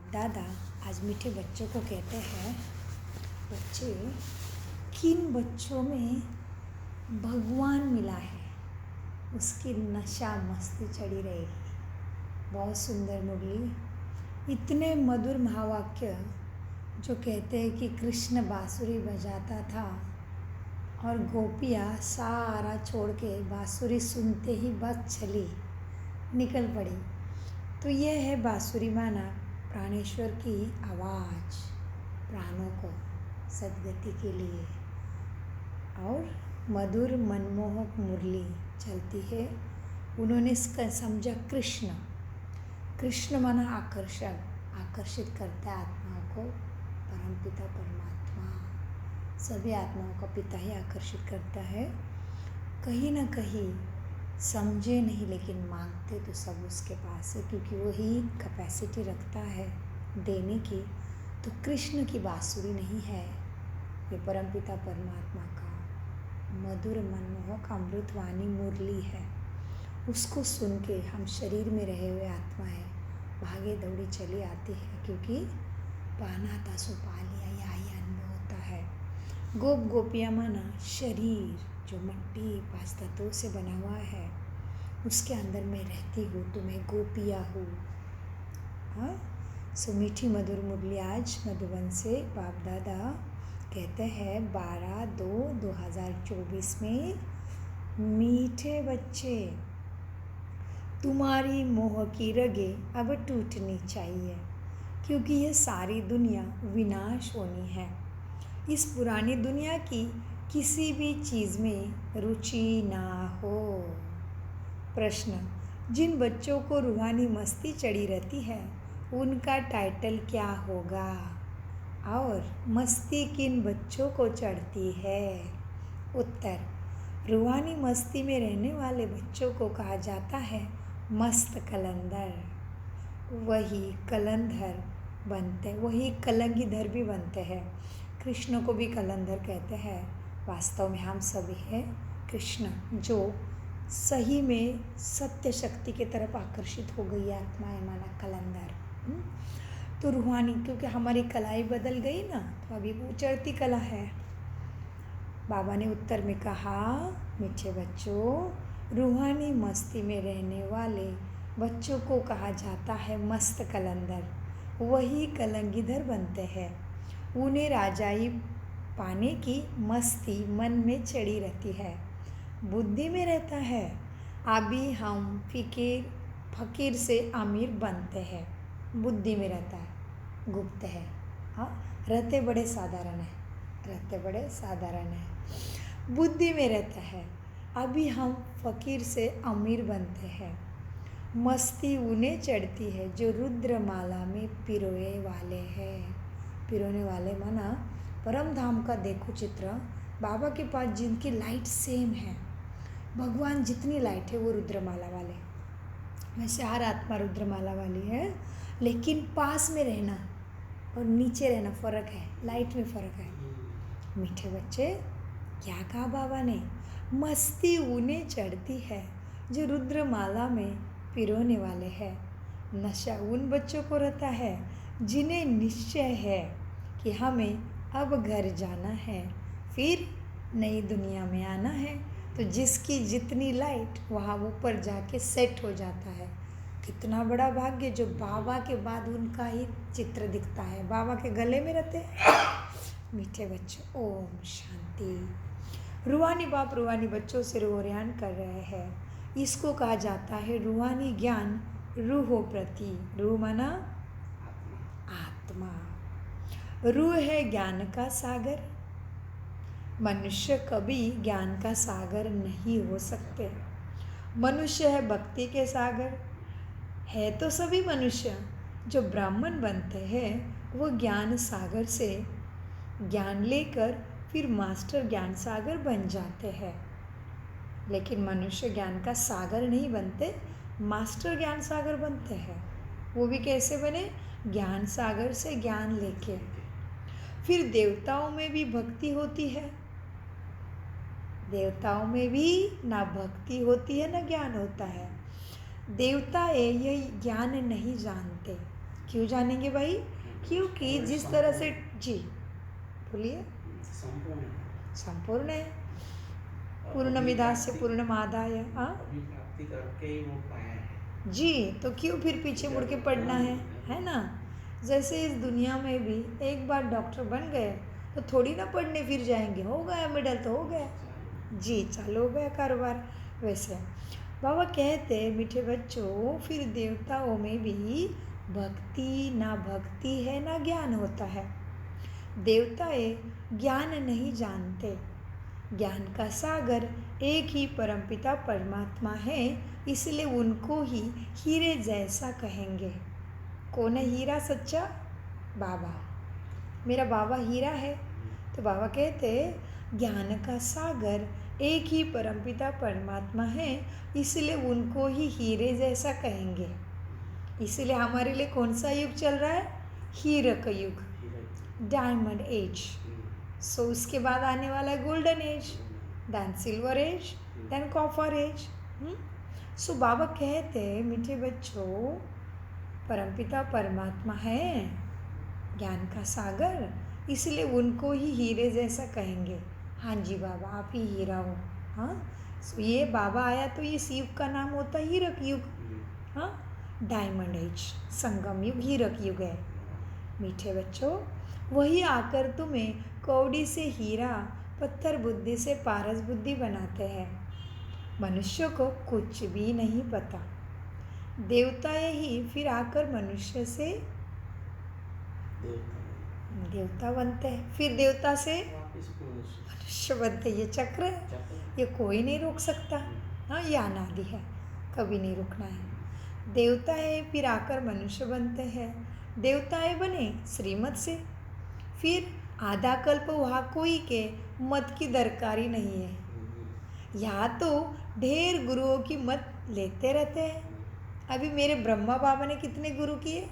दादा आज मीठे बच्चों को कहते हैं, बच्चे किन बच्चों में भगवान मिला है उसकी नशा मस्ती चढ़ी रहेगी। बहुत सुंदर मुरली, इतने मधुर महावाक्य जो कहते हैं कि कृष्ण बांसुरी बजाता था और गोपियाँ सारा छोड़ के बांसुरी सुनते ही बस चली निकल पड़ी। तो यह है बांसुरी माना प्राणेश्वर की आवाज़ प्राणों को सद्गति के लिए। और मधुर मनमोहक मुरली चलती है। उन्होंने इसका समझा कृष्ण, कृष्ण माना आकर्षण, आकर्षित करता है आत्माओं को। परमपिता परमात्मा सभी आत्माओं का पिता ही आकर्षित करता है। कहीं ना कहीं समझे नहीं लेकिन मांगते तो सब उसके पास है, क्योंकि वही कैपेसिटी रखता है देने की। तो कृष्ण की बांसुरी नहीं है, ये परमपिता परमात्मा का मधुर मनमोहक अमृतवाणी मुरली है। उसको सुन के हम शरीर में रहे हुए आत्मा है भागे दौड़ी चली आती है, क्योंकि पाना था सो पा लिया, यही अनुभव होता है। गोप गोपियाँ माना शरीर जो मट्टी पांच तत्वों से बना हुआ है, उसके अंदर मैं रहती हूँ तो मैं गोपिया हूँ। हाँ, सो मीठी मधुर मुरली आज मधुबन से बाप दादा कहते हैं 12/2/2024 में, मीठे बच्चे तुम्हारी मोह की रगें अब टूटनी चाहिए, क्योंकि ये सारी दुनिया विनाश होनी है। इस पुरानी दुनिया की किसी भी चीज़ में रुचि ना हो। प्रश्न, जिन बच्चों को रूहानी मस्ती चढ़ी रहती है उनका टाइटल क्या होगा? और मस्ती किन बच्चों को चढ़ती है? उत्तर, रूहानी मस्ती में रहने वाले बच्चों को कहा जाता है मस्त कलंदर। वही कलंधर बनते, वही कलंगीधर भी बनते हैं। कृष्ण को भी कलंधर कहते हैं। वास्तव में हम सभी हैं कृष्ण, जो सही में सत्य शक्ति की तरफ आकर्षित हो गई आत्मा है माना कलंदर। तो रूहानी, क्योंकि हमारी कलाई बदल गई ना, तो अभी वो चढ़ती कला है। बाबा ने उत्तर में कहा, मीठे बच्चों रूहानी मस्ती में रहने वाले बच्चों को कहा जाता है मस्त कलंदर। वही कलंगीधर बनते हैं। उन्हें राजाई पाने की मस्ती मन में चढ़ी रहती है, बुद्धि में रहता है। अभी हम फकीर से अमीर बनते हैं, बुद्धि में रहता है, गुप्त है। हाँ, रहते बड़े साधारण है, रहते बड़े साधारण है, बुद्धि में रहता है। अभी हम फकीर से अमीर बनते हैं। मस्ती उन्हें चढ़ती है जो रुद्रमाला में पिरोए वाले हैं। पिरोने वाले माना परम धाम का देखो चित्र। बाबा के पास जिनकी लाइट सेम है, भगवान जितनी लाइट है वो रुद्रमाला वाले। वैसे हर आत्मा रुद्रमाला वाली है, लेकिन पास में रहना और नीचे रहना फ़र्क है, लाइट में फ़र्क है। मीठे बच्चे, क्या कहा बाबा ने? मस्ती उन्हें चढ़ती है जो रुद्रमाला में पिरोने वाले हैं। नशा उन बच्चों को रहता है जिन्हें निश्चय है कि हमें अब घर जाना है, फिर नई दुनिया में आना है। तो जिसकी जितनी लाइट वहाँ ऊपर जाके सेट हो जाता है। कितना बड़ा भाग्य जो बाबा के बाद उनका ही चित्र दिखता है, बाबा के गले में रहते हैं। मीठे बच्चों, ओम शांति। रूहानी बाप रूहानी बच्चों से रूहान कर रहे हैं। इसको कहा जाता है रूहानी ज्ञान रूहों प्रति। रूह माना आत्मा, रूह है ज्ञान का सागर। मनुष्य कभी ज्ञान का सागर नहीं हो सकते। मनुष्य है भक्ति के सागर। है तो सभी मनुष्य, जो ब्राह्मण बनते हैं वो ज्ञान सागर से ज्ञान लेकर फिर मास्टर ज्ञान सागर बन जाते हैं। लेकिन मनुष्य ज्ञान का सागर नहीं बनते, मास्टर ज्ञान सागर बनते हैं। वो भी कैसे बने? ज्ञान सागर से ज्ञान लेके। फिर देवताओं में भी भक्ति होती है। देवताओं में भी ना भक्ति होती है ना ज्ञान होता है। देवता ये ज्ञान नहीं जानते, क्यों जानेंगे भाई? क्योंकि जिस तरह से, जी बोलिए। संपूर्ण है। पूर्णमिदास्य पूर्णमादाय। हाँ प्राप्ति करके ही वो पाया है जी, तो क्यों फिर पीछे मुड़ के पढ़ना है ना? जैसे इस दुनिया में भी एक बार डॉक्टर बन गए तो थोड़ी ना पढ़ने फिर जाएंगे, हो गया मेडल तो हो गया जी, चालू हो गया कारोबार। वैसे बाबा कहते मीठे बच्चों, फिर देवताओं में भी भक्ति ना भक्ति है ना ज्ञान होता है। देवताएं ज्ञान नहीं जानते। ज्ञान का सागर एक ही परमपिता परमात्मा है, इसलिए उनको ही हीरे जैसा कहेंगे। कौन है हीरा सच्चा? बाबा। मेरा बाबा हीरा है। तो बाबा कहते ज्ञान का सागर एक ही परमपिता परमात्मा है, इसलिए उनको ही हीरे जैसा कहेंगे। इसलिए हमारे लिए कौन सा युग चल रहा है? हीरक युग, डायमंड एज। सो उसके बाद आने वाला है golden age, then silver age, then copper age. So बाबा कहते मीठे बच्चों, परमपिता परमात्मा है ज्ञान का सागर, इसलिए उनको ही हीरे जैसा कहेंगे। हाँ जी बाबा, आप ही हीरा हो। हाँ, सो ये बाबा आया तो ये युग का नाम होता है हीरक युग। हाँ, डायमंड एज, संगम युग, हीरक युग है। मीठे बच्चों, वही आकर तुम्हें कौड़ी से हीरा, पत्थर बुद्धि से पारस बुद्धि बनाते हैं। मनुष्य को कुछ भी नहीं पता। देवताएं ही फिर आकर मनुष्य से देवता बनते हैं, फिर देवता से मनुष्य बनते। ये चक्र है, ये कोई नहीं रोक सकता। हाँ, ये अनादि है, कभी नहीं रुकना है। देवताएं फिर आकर मनुष्य बनते हैं। देवताएं बने श्रीमत से, फिर आधा कल्प वहाँ कोई के मत की दरकारी नहीं है। यहाँ तो ढेर गुरुओं की मत लेते रहते हैं। अभी मेरे ब्रह्मा बाबा ने कितने गुरु किए?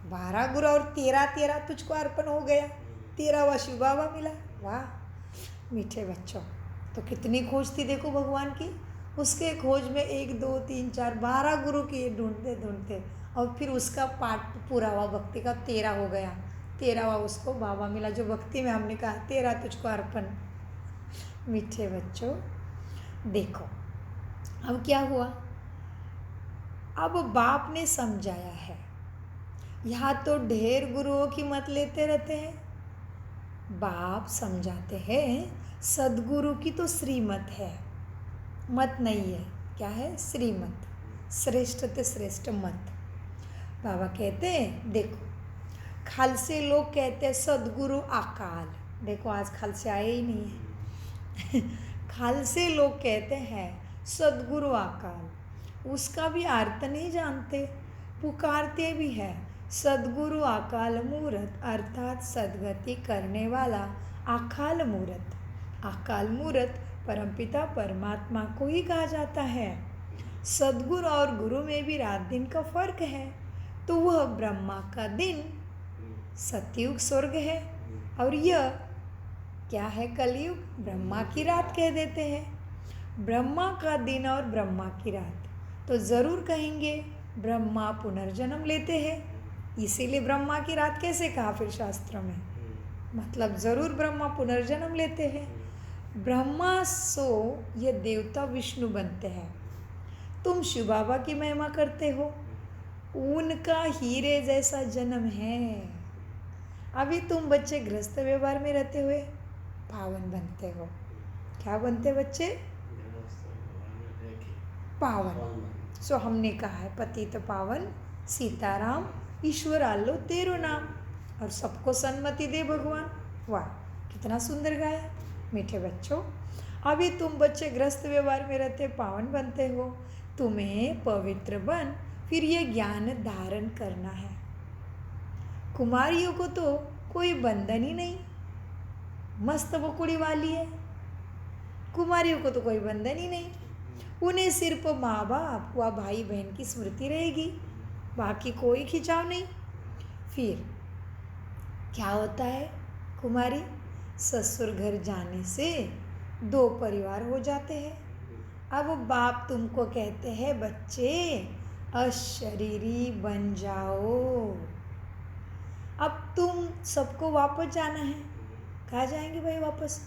12 गुरु, और 13 तुझको अर्पण हो गया। 13वां शिव बाबा मिला। वाह मीठे बच्चों, तो कितनी खोज थी देखो भगवान की। उसके खोज में 1 2 3 4 12 गुरु किए ढूंढते ढूंढते, और फिर उसका पाठ पूरा हुआ भक्ति का, 13 हो गया। 13वां उसको बाबा मिला, जो भक्ति में हमने कहा 13 तुझको अर्पण। मीठे बच्चों देखो, अब क्या हुआ? अब बाप ने समझाया है। यहाँ तो ढेर गुरुओं की मत लेते रहते हैं। बाप समझाते हैं सदगुरु की तो श्रीमत है, मत नहीं है। क्या है? श्रीमत, श्रेष्ठ ते श्रेष्ठ मत। बाबा कहते हैं देखो, खालसे लोग कहते हैं सदगुरु अकाल। देखो आज खालसे आए ही नहीं है। खालसे लोग कहते हैं सदगुरु अकाल, उसका भी अर्थ नहीं जानते, पुकारते भी है सदगुरु अकाल मूरत, अर्थात सदगति करने वाला अकाल मूरत। अकाल मूरत परमपिता परमात्मा को ही कहा जाता है। सदगुरु और गुरु में भी रात दिन का फर्क है, तो वह ब्रह्मा का दिन सतयुग स्वर्ग है, और यह क्या है? कलयुग, ब्रह्मा की रात कह देते हैं। ब्रह्मा का दिन और ब्रह्मा की रात, तो ज़रूर कहेंगे ब्रह्मा पुनर्जन्म लेते हैं, इसीलिए ब्रह्मा की रात कैसे कहा फिर शास्त्रों में? मतलब ज़रूर ब्रह्मा पुनर्जन्म लेते हैं। ब्रह्मा सो ये देवता विष्णु बनते हैं। तुम शिव बाबा की महिमा करते हो, उनका हीरे जैसा जन्म है। अभी तुम बच्चे गृहस्थ व्यवहार में रहते हुए पावन बनते हो। क्या बनते बच्चे? पावन। सो हमने कहा है पतित पावन सीताराम, ईश्वर आलो तेरो नाम, और सबको सन्मति दे भगवान। वाह कितना सुंदर गाया मीठे बच्चों। अभी तुम बच्चे गृहस्थ व्यवहार में रहते पावन बनते हो, तुम्हें पवित्र बन फिर ये ज्ञान धारण करना है। कुमारियों को तो कोई बंधन ही नहीं, मस्त बकुड़ी वाली है। कुमारियों को तो कोई बंधन ही नहीं, उन्हें सिर्फ माँ बाप व भाई बहन की स्मृति रहेगी, बाकी कोई खिंचाव नहीं। फिर क्या होता है? कुमारी ससुर घर जाने से 2 परिवार हो जाते हैं। अब बाप तुमको कहते हैं बच्चे अशरीरी बन जाओ। अब तुम सबको वापस जाना है। कहाँ जाएंगे भाई वापस?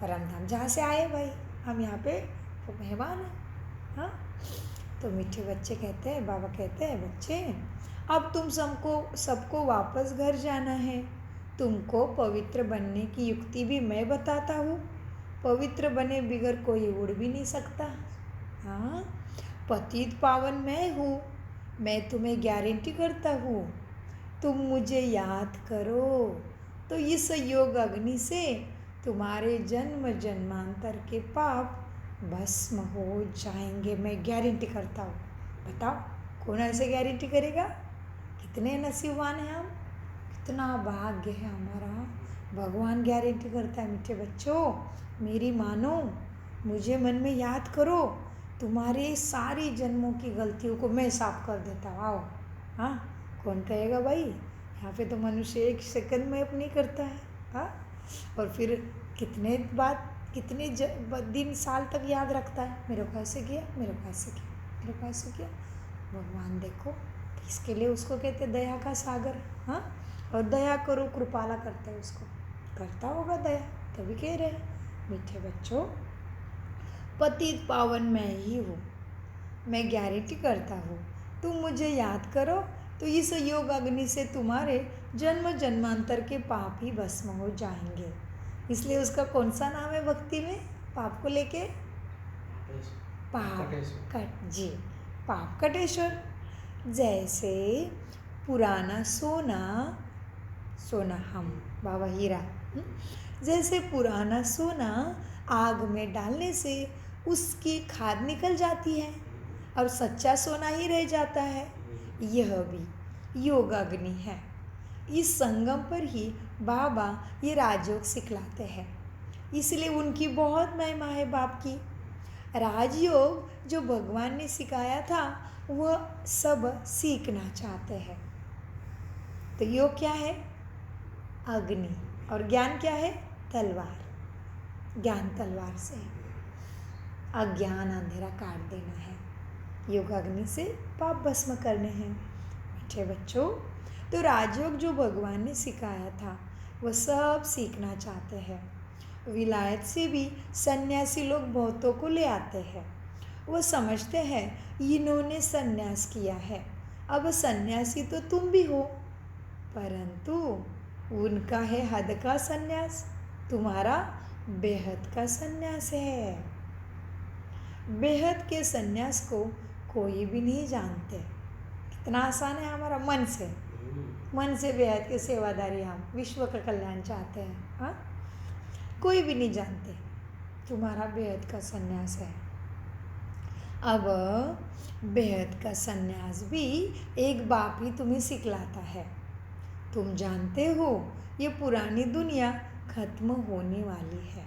परम धाम, जहाँ से आए भाई, हम यहाँ पे मेहमान हैं। हाँ, तो मीठे बच्चे कहते हैं, बाबा कहते हैं, बच्चे अब तुम सबको वापस घर जाना है। तुमको पवित्र बनने की युक्ति भी मैं बताता हूँ। पवित्र बने बिगर कोई उड़ भी नहीं सकता। हाँ, पतित पावन मैं हूँ। मैं तुम्हें गारंटी करता हूँ, तुम मुझे याद करो तो इस योग अग्नि से तुम्हारे जन्म जन्मांतर के पाप भस्म हो जाएंगे। मैं गारंटी करता हूँ। बताओ कौन ऐसे गारंटी करेगा? कितने नसीबवान हैं हम, कितना भाग्य है हमारा। भगवान गारंटी करता है। मीठे बच्चों, मेरी मानो, मुझे मन में याद करो, तुम्हारी सारी जन्मों की गलतियों को मैं साफ कर देता हूँ। आओ। हाँ, कौन कहेगा भाई? यहाँ पे तो मनुष्य 1 सेकंड में अपनी करता है। हाँ, और फिर कितने दिन साल तक याद रखता है, मेरे को ऐसे किया, मेरे को ऐसे किया, मेरे को ऐसे किया। भगवान देखो, तो इसके लिए उसको कहते दया का सागर। हाँ, और दया करो, कृपाला करते हैं उसको, करता होगा दया, तभी कह रहे मीठे बच्चों, पतित पावन मैं ही हूँ। मैं गारंटी करता हूँ, तुम मुझे याद करो तो इस योग अग्नि से तुम्हारे जन्म जन्मांतर के पाप ही भस्म हो जाएंगे। इसलिए उसका कौन सा नाम है भक्ति में पाप को लेके? पाप कटेश्वर। जैसे पुराना सोना हम बाबा हीरा, जैसे पुराना सोना आग में डालने से उसकी खाद निकल जाती है और सच्चा सोना ही रह जाता है, यह भी योग अग्नि है। इस संगम पर ही बाबा ये राजयोग सिखलाते हैं, इसलिए उनकी बहुत महिमा है बाप की। राजयोग जो भगवान ने सिखाया था वह सब सीखना चाहते हैं। तो योग क्या है? अग्नि, और ज्ञान क्या है? तलवार। ज्ञान तलवार से अज्ञान अंधेरा काट देना है, योग अग्नि से पाप भस्म करने हैं। मीठे बच्चों, तो राजयोग जो भगवान ने सिखाया था वह सब सीखना चाहते हैं। विलायत से भी सन्यासी लोग बहुतों को ले आते हैं। वो समझते हैं इन्होंने सन्यास किया है, अब सन्यासी तो तुम भी हो, परंतु उनका है हद का सन्यास, तुम्हारा बेहद का सन्यास है। बेहद के सन्यास को कोई भी नहीं जानते। कितना आसान है हमारा मन से बेहद के सेवादारी हम विश्व का कल्याण चाहते हैं। हाँ, कोई भी नहीं जानते तुम्हारा बेहद का सन्यास है। अब बेहद का सन्यास भी एक बाप ही तुम्हें सिखलाता है। तुम जानते हो ये पुरानी दुनिया खत्म होने वाली है।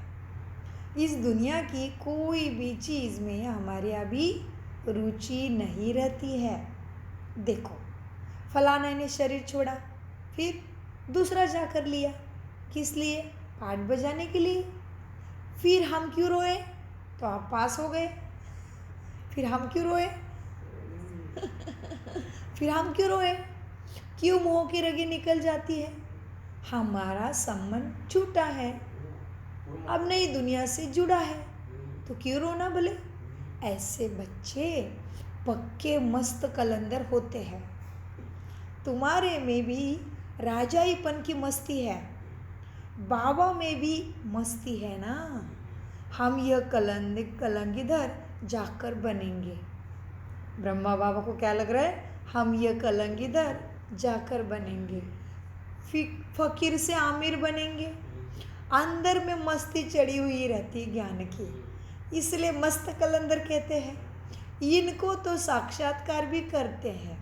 इस दुनिया की कोई भी चीज़ में हमारी अभी रुचि नहीं रहती है। देखो, फलाना ने शरीर छोड़ा, फिर दूसरा जाकर लिया, किस लिए? पाठ बजाने के लिए। फिर हम क्यों रोए? तो आप पास हो गए। फिर हम क्यों रोए? फिर हम क्यों रोए? क्यों मुंह की रगे निकल जाती है? हमारा संबंध छूटा है, अब नई दुनिया से जुड़ा है, तो क्यों रोना भले? ऐसे बच्चे पक्के मस्त कलंदर होते हैं। तुम्हारे में भी राजाईपन की मस्ती है, बाबा में भी मस्ती है ना। हम यह कलंगीधर जाकर बनेंगे। ब्रह्मा बाबा को क्या लग रहा है? हम यह कलंगीधर जाकर बनेंगे, फकीर से आमिर बनेंगे। अंदर में मस्ती चढ़ी हुई रहती ज्ञान की, इसलिए मस्त कलंदर कहते हैं। इनको तो साक्षात्कार भी करते हैं।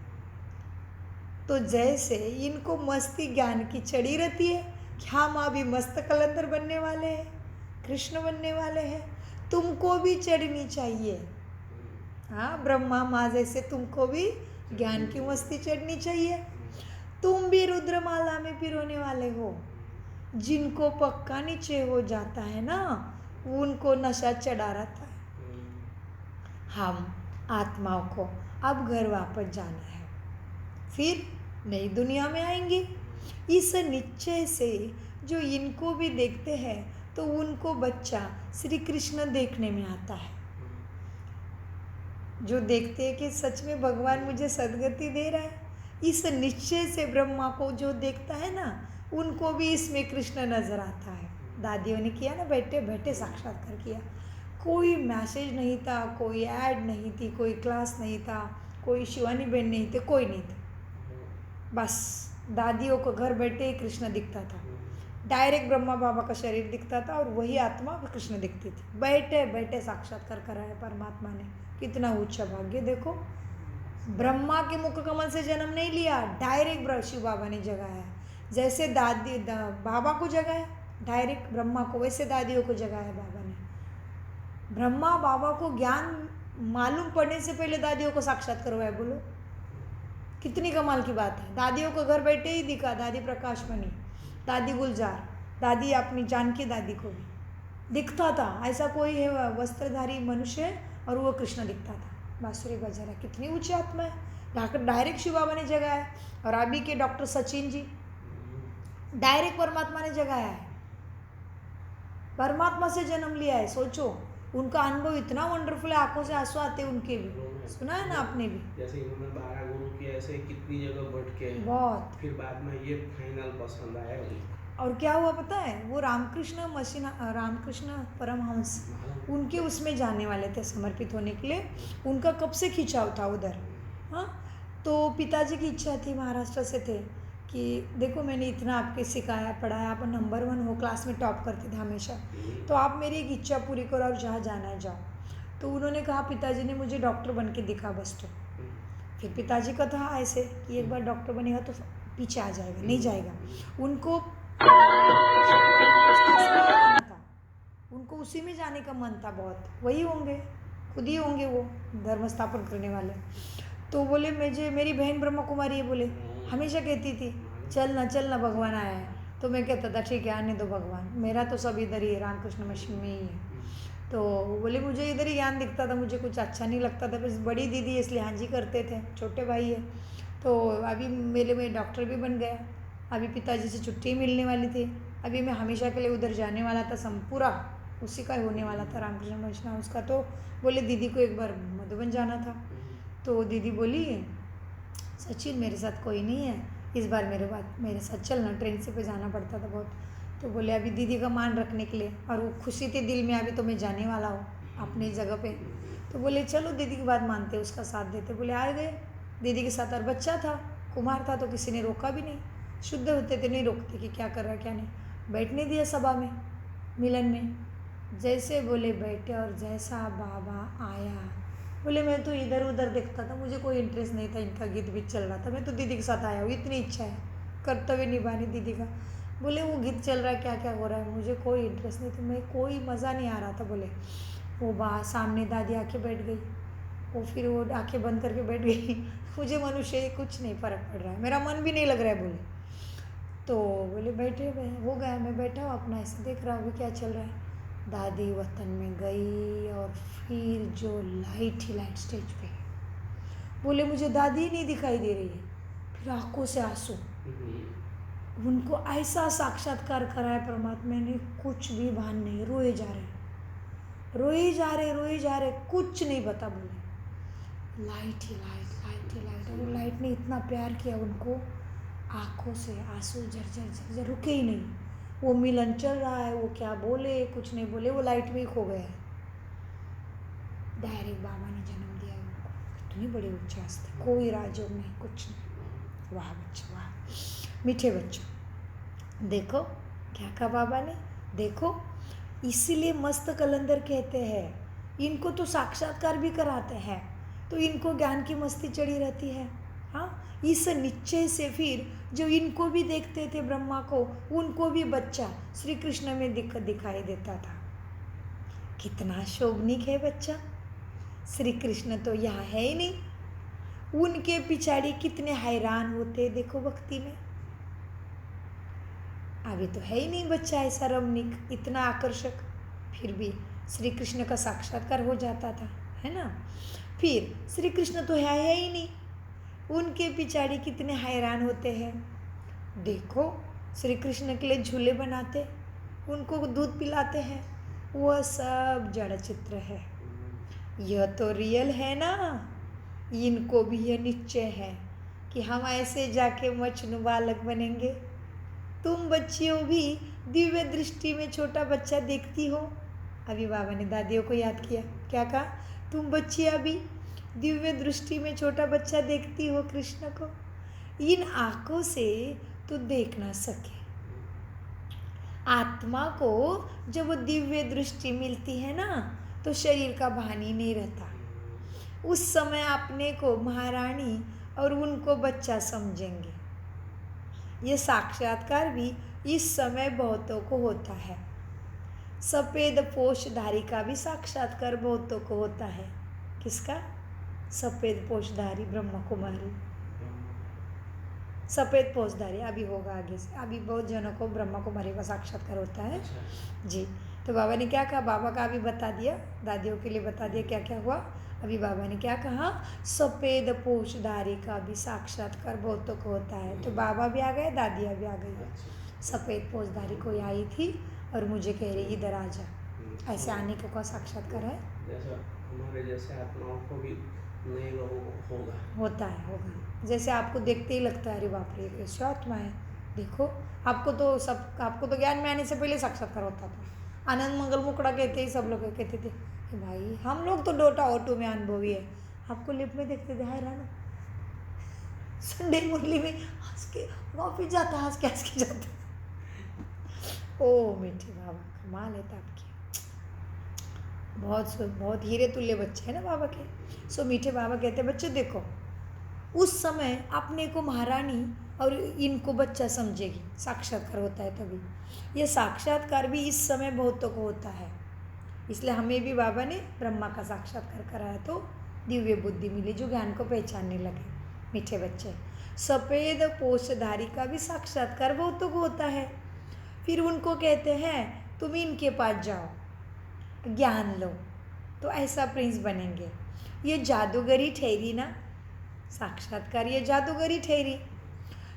तो जैसे इनको मस्ती ज्ञान की चढ़ी रहती है कि हम अभी मस्त कलंदर बनने वाले हैं, कृष्ण बनने वाले हैं, तुमको भी चढ़नी चाहिए। हाँ, ब्रह्मा माँ जैसे तुमको भी ज्ञान की मस्ती चढ़नी चाहिए। तुम भी रुद्रमाला में पिरोने वाले हो। जिनको पक्का नीचे हो जाता है ना, उनको नशा चढ़ा रहता है। हम आत्माओं को अब घर वापस जाना है, फिर नई दुनिया में आएंगे। इस निश्चय से जो इनको भी देखते हैं तो उनको बच्चा श्री कृष्ण देखने में आता है। जो देखते हैं कि सच में भगवान मुझे सदगति दे रहा है, इस निश्चय से ब्रह्मा को जो देखता है ना, उनको भी इसमें कृष्ण नजर आता है। दादियों ने किया ना, बैठे बैठे साक्षात्कार किया। कोई मैसेज नहीं था, कोई ऐड नहीं थी, कोई क्लास नहीं था, कोई शिवानी बहन नहीं थे, कोई नहीं था। बस दादियों को घर बैठे ही कृष्ण दिखता था। डायरेक्ट ब्रह्मा बाबा का शरीर दिखता था और वही आत्मा कृष्ण दिखती थी। बैठे बैठे साक्षात्कार कराया परमात्मा ने। कितना ऊंचा भाग्य देखो। ब्रह्मा के मुख कमल से जन्म नहीं लिया, डायरेक्ट शिव बाबा ने जगाया। जैसे बाबा को जगाया डायरेक्ट ब्रह्मा को, वैसे दादियों को जगाया बाबा ने। ब्रह्मा बाबा को ज्ञान मालूम पड़ने से पहले दादियों को साक्षात करवाया। बोलो कितनी कमाल की बात है। दादियों को घर बैठे ही दिखा। दादी प्रकाशमणि, दादी गुलजार, दादी अपनी जानकी दादी को भी दिखता था। ऐसा कोई है वस्त्रधारी मनुष्य और वो कृष्ण दिखता था, बांसुरी बजा रहा। कितनी ऊंची आत्मा है। डायरेक्ट शिव बाबा ने जगाया। और अभी के डॉक्टर सचिन जी डायरेक्ट परमात्मा ने जगाया है, परमात्मा से जन्म लिया है। सोचो उनका अनुभव इतना वंडरफुल है, आंखों से आंसू आते उनके भी। सुना है ना आपने भी, जैसे इन्होंने 12 गुरु किए, ऐसे कितनी जगह भटके हैं, बहुत। फिर बाद में ये फाइनल पसंद आया। और क्या हुआ पता है, वो रामकृष्ण परमहंस उनके उसमें जाने वाले थे समर्पित होने के लिए। उनका कब से खिंचाव था उधर। हाँ, तो पिताजी की इच्छा थी, महाराष्ट्र से थे, कि देखो मैंने इतना आपके सिखाया पढ़ाया, आप नंबर 1 हो, क्लास में टॉप करते थे हमेशा, तो आप मेरी एक इच्छा पूरी करो और जहाँ जाना है जाओ। तो उन्होंने कहा, पिताजी ने मुझे डॉक्टर बन के दिखा बस। तो फिर पिताजी का था ऐसे कि एक बार डॉक्टर बनेगा तो पीछे आ जाएगा, नहीं जाएगा। उनको उसी में जाने का मन था बहुत। वही होंगे, खुद ही होंगे वो धर्म स्थापन करने वाले। तो बोले मेरी बहन ब्रह्मा कुमारी है, बोले हमेशा कहती थी चलना भगवान आया है। तो मैं कहता था ठीक है आने दो भगवान, मेरा तो सब इधर ही है, रामकृष्ण मिशन में ही है। तो बोले मुझे इधर ही ज्ञान दिखता था, मुझे कुछ अच्छा नहीं लगता था। बस बड़ी दीदी इसलिए हाँ जी करते थे, छोटे भाई है। तो अभी मेरे में डॉक्टर भी बन गया। अभी पिताजी से छुट्टी मिलने वाली थी। अभी मैं हमेशा के लिए उधर जाने वाला था, पूरा उसी का होने वाला था रामकृष्ण मिशन उसका। तो बोले दीदी को एक बार मधुबन जाना था। तो दीदी बोली सचिन मेरे साथ कोई नहीं है, इस बार मेरे साथ चलना, ट्रेन से पे जाना पड़ता था बहुत। तो बोले अभी दीदी का मान रखने के लिए, और वो खुशी थी दिल में, अभी तो मैं जाने वाला हूँ अपनी जगह पे। तो बोले चलो दीदी की बात मानते, उसका साथ देते। बोले आ गए दीदी के साथ। और बच्चा था, कुमार था, तो किसी ने रोका भी नहीं। शुद्ध होते थे, नहीं रोकते कि क्या कर रहा है क्या नहीं। बैठने दिया सभा में, मिलन में। जैसे बोले बैठे और जैसा बाबा आया, बोले मैं तो इधर उधर देखता था, मुझे कोई इंटरेस्ट नहीं था, इनका गीत भी चल रहा था, मैं तो दीदी के साथ आया हूँ, इतनी इच्छा है कर्तव्य निभाने दीदी का। बोले वो गीत चल रहा है, क्या क्या हो रहा है, मुझे कोई इंटरेस्ट नहीं था, मैं कोई मज़ा नहीं आ रहा था। बोले वो सामने दादी आके बैठ गई, वो फिर वो आंखें बंद करके बैठ गई। मुझे मनुष्य कुछ नहीं फ़र्क पड़ रहा है, मेरा मन भी नहीं लग रहा है। बोले तो बोले बैठे हो गया, मैं बैठा हूँ अपना ऐसे देख रहा हूँ क्या चल रहा है। दादी वतन में गई और फिर जो लाइट ही लाइट स्टेज पे। बोले मुझे दादी ही नहीं दिखाई दे रही है। फिर आंखों से आंसू, उनको ऐसा साक्षात्कार कराया परमात्मा ने, कुछ भी भान नहीं, रोए जा रहे, कुछ नहीं बता। बोले लाइट ही लाइट। और लाइट ने इतना प्यार किया उनको, आंखों से आंसू झरझर रुके ही नहीं। वो मिलन चल रहा है, वो क्या बोले कुछ नहीं बोले, वो लाइट में ही खो गया। डायरेक्ट बाबा ने जन्म दिया उनको। इतनी बड़ी उच्च आस्था, कोई राजयोग नहीं, कुछ नहीं। वाह बच्चों वाह, मीठे बच्चों, देखो क्या कहा बाबा ने, देखो इसीलिए मस्त कलंदर कहते हैं। इनको तो साक्षात्कार भी कराते हैं, तो इनको ज्ञान की मस्ती चढ़ी रहती है। हाँ, इस निश्चय से फिर जो इनको भी देखते थे ब्रह्मा को, उनको भी बच्चा श्री कृष्ण में दिखाई देता था। कितना शोभनिक है बच्चा। श्री कृष्ण तो यहाँ है ही नहीं, उनके पिछाड़ी कितने हैरान होते देखो भक्ति में। अभी तो है ही नहीं बच्चा ऐसा रमणीक, इतना आकर्षक, फिर भी श्री कृष्ण का साक्षात्कार हो जाता था। है ना। फिर श्री कृष्ण तो है ही नहीं, उनके पिछाड़ी कितने हैरान होते हैं। देखो श्री कृष्ण के लिए झूले बनाते, उनको दूध पिलाते हैं, वह सब जड़ चित्र है। यह तो रियल है ना। इनको भी यह निश्चय है कि हम ऐसे जाके मजनू बालक बनेंगे। तुम बच्चियों भी दिव्य दृष्टि में छोटा बच्चा देखती हो। अभी बाबा ने दादियों को याद किया, क्या कहा? तुम बच्चियां भी दिव्य दृष्टि में छोटा बच्चा देखती हो कृष्ण को। इन आंखों से तो देख ना सके। आत्मा को जब वो दिव्य दृष्टि मिलती है ना, तो शरीर का भान ही नहीं रहता। उस समय अपने को महारानी और उनको बच्चा समझेंगे। ये साक्षात्कार भी इस समय बहुतों को होता है। सफ़ेद पोषधारी का भी साक्षात्कार बहुतों को होता है। किसका? सफ़ेद पोषधारी ब्रह्म कुमारी, सफ़ेद पोषधारी अभी होगा आगे से। अभी बहुत जनों को ब्रह्मा कुमारी का साक्षात्कार होता है जी। तो बाबा ने क्या कहा? बाबा का अभी बता दिया, दादियों के लिए बता दिया क्या क्या हुआ। अभी बाबा ने क्या कहा? सफ़ेद पोषधारी का भी साक्षात्कार बहुतों को होता है। तो बाबा भी आ गए, दादियाँ भी आ गई। सफ़ेद पोषधारी कोई आई थी और मुझे कह रही इधर आ जा। ऐसे आने को साक्षात्कार है। जैसा हमारे जैसे आत्माओं को भी नए लोगों को होगा। जैसे आपको देखते ही लगता है अरे बाप रे कैसी आत्मा है। देखो आपको तो ज्ञान में आने से पहले साक्षात्कार होता था। आनंद मंगल मुकड़ा कहते ही सब लोग कहते थे कि भाई हम लोग तो डोटा ऑटो में अनुभवी है। आपको लिफ्ट में देखते थे हैरान, संडे मुरली में हंस के वापिस जाता, हंस के जाता। ओ मीठे बाबा कमाल है आपकी, बहुत हीरे तुल्य बच्चे हैं ना बाबा के। सो मीठे बाबा कहते बच्चे देखो, उस समय अपने को महारानी और इनको बच्चा समझेगी। साक्षात्कार होता है तभी। ये साक्षात्कार भी इस समय बहुतों को होता है। इसलिए हमें भी बाबा ने ब्रह्मा का साक्षात्कार कराया तो दिव्य बुद्धि मिली, जो ज्ञान को पहचानने लगे। मीठे बच्चे, सफ़ेद पोषधारी का भी साक्षात्कार बहुतों को होता है। फिर उनको कहते हैं तुम इनके पास जाओ, ज्ञान लो तो ऐसा प्रिंस बनेंगे। ये जादूगरी ठहरी ना, साक्षात्कार ये जादूगरी ठहरी।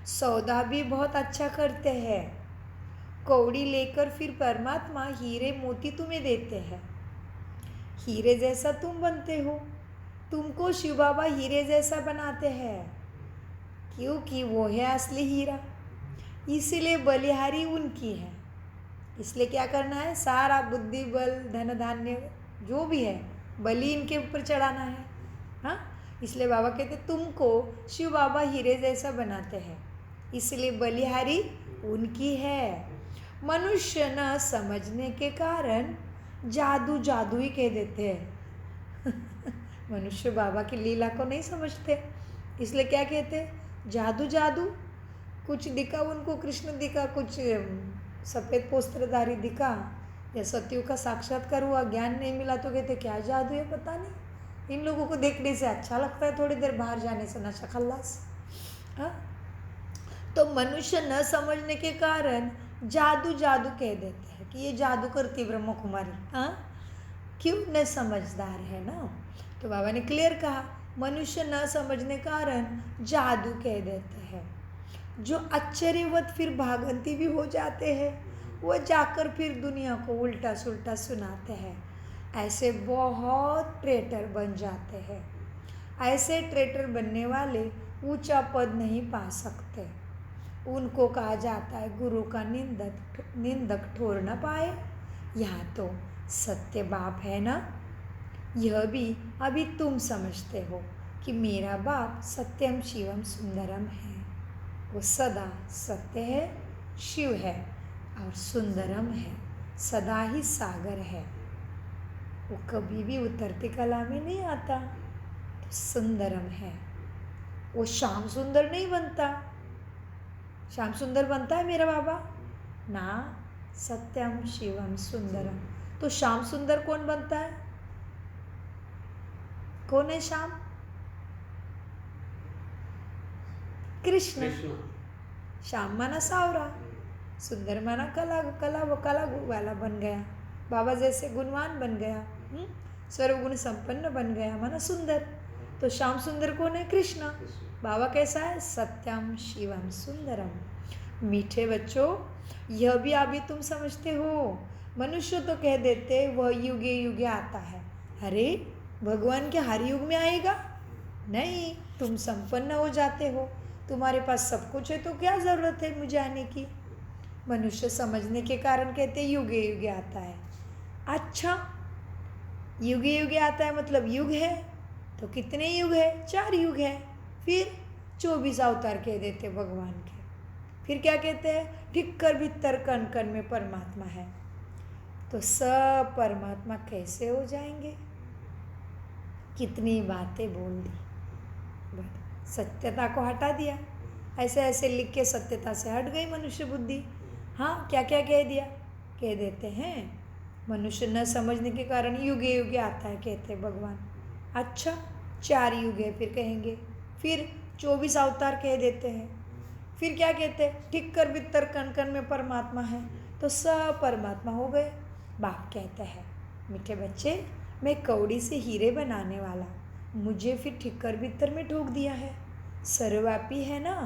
सौदा भी बहुत अच्छा करते हैं। कौड़ी लेकर फिर परमात्मा हीरे मोती तुम्हें देते हैं। हीरे जैसा तुम बनते हो, तुमको शिव बाबा हीरे जैसा बनाते हैं, क्योंकि वो है असली हीरा। इसीलिए बलिहारी उनकी है। इसलिए क्या करना है? सारा बुद्धि बल धन धान्य जो भी है बलि इनके ऊपर चढ़ाना है। हाँ, इसलिए बाबा कहते तुमको शिव बाबा हीरे जैसा बनाते हैं, इसलिए बलिहारी उनकी है। मनुष्य न समझने के कारण जादू जादू ही कह देते हैं। मनुष्य बाबा की लीला को नहीं समझते, इसलिए क्या कहते? जादू जादू। कुछ दिखा उनको, कृष्ण दिखा, कुछ सफ़ेद पोस्त्रधारी दिखा, या सत्यु का साक्षात्कार हुआ, ज्ञान नहीं मिला तो कहते क्या जादू है पता नहीं। इन लोगों को देखने से अच्छा लगता है, थोड़ी देर बाहर जाने से नशा खल्लास। हाँ, तो मनुष्य न समझने के कारण जादू जादू कह देते हैं कि ये जादू करती ब्रह्म कुमारी। हाँ, क्यों? न समझदार है ना। तो बाबा ने क्लियर कहा, मनुष्य न समझने कारण जादू कह देते हैं। जो आश्चर्यवत फिर भागंती भी हो जाते हैं, वो जाकर फिर दुनिया को उल्टा सुल्टा सुनाते हैं। ऐसे बहुत ट्रेटर बन जाते हैं। ऐसे ट्रेटर बनने वाले ऊंचा पद नहीं पा सकते। उनको कहा जाता है गुरु का निंदक ठोर न पाए। यहाँ तो सत्य बाप है ना। यह भी अभी तुम समझते हो कि मेरा बाप सत्यम शिवम सुंदरम है। वो सदा सत्य है, शिव है, और सुंदरम है, सदा ही सागर है। वो कभी भी उतरती कला में नहीं आता, तो सुंदरम है। वो श्याम सुंदर नहीं बनता। श्याम सुंदर बनता है मेरा बाबा ना, सत्यम शिवम सुंदरम। तो श्याम सुंदर कौन बनता है? कौन है श्याम? कृष्ण। श्याम माना सावरा, सुंदर माना कला वाला बन गया, बाबा जैसे गुणवान बन गया। सर्वगुण संपन्न बन गया, माना सुंदर। तो श्याम सुंदर कौन है? कृष्ण। बाबा कैसा है? सत्यम शिवम सुंदरम। मीठे बच्चों, यह भी अभी तुम समझते हो। मनुष्य तो कह देते वह युगे युगे आता है। अरे भगवान क्या हर युग में आएगा? नहीं, तुम संपन्न हो जाते हो, तुम्हारे पास सब कुछ है, तो क्या ज़रूरत है मुझे आने की? मनुष्य समझने के कारण कहते युगे युगे आता है। अच्छा, युगे युगे आता है मतलब युग है, तो कितने युग है? 4 युग है। फिर 24 अवतार कह देते भगवान के। फिर क्या कहते हैं? ठिक्कर भीतर कण कण में परमात्मा है। तो सब परमात्मा कैसे हो जाएंगे? कितनी बातें बोल दी, बट सत्यता को हटा दिया। ऐसे ऐसे लिख के सत्यता से हट गई मनुष्य बुद्धि। हाँ, क्या क्या कह दिया? कह देते हैं मनुष्य न समझने के कारण युगे युगे आता है, कहते हैं भगवान। अच्छा, 4 युग है फिर कहेंगे। फिर 24 अवतार कह देते हैं। फिर क्या कहते हैं? ठिक्कर बित्तर कण कण में परमात्मा है, तो सब परमात्मा हो गए। बाप कहते हैं, मीठे बच्चे, मैं कौड़ी से हीरे बनाने वाला, मुझे फिर ठिक्कर बित्तर में ठोक दिया है। सर्वव्यापी है ना,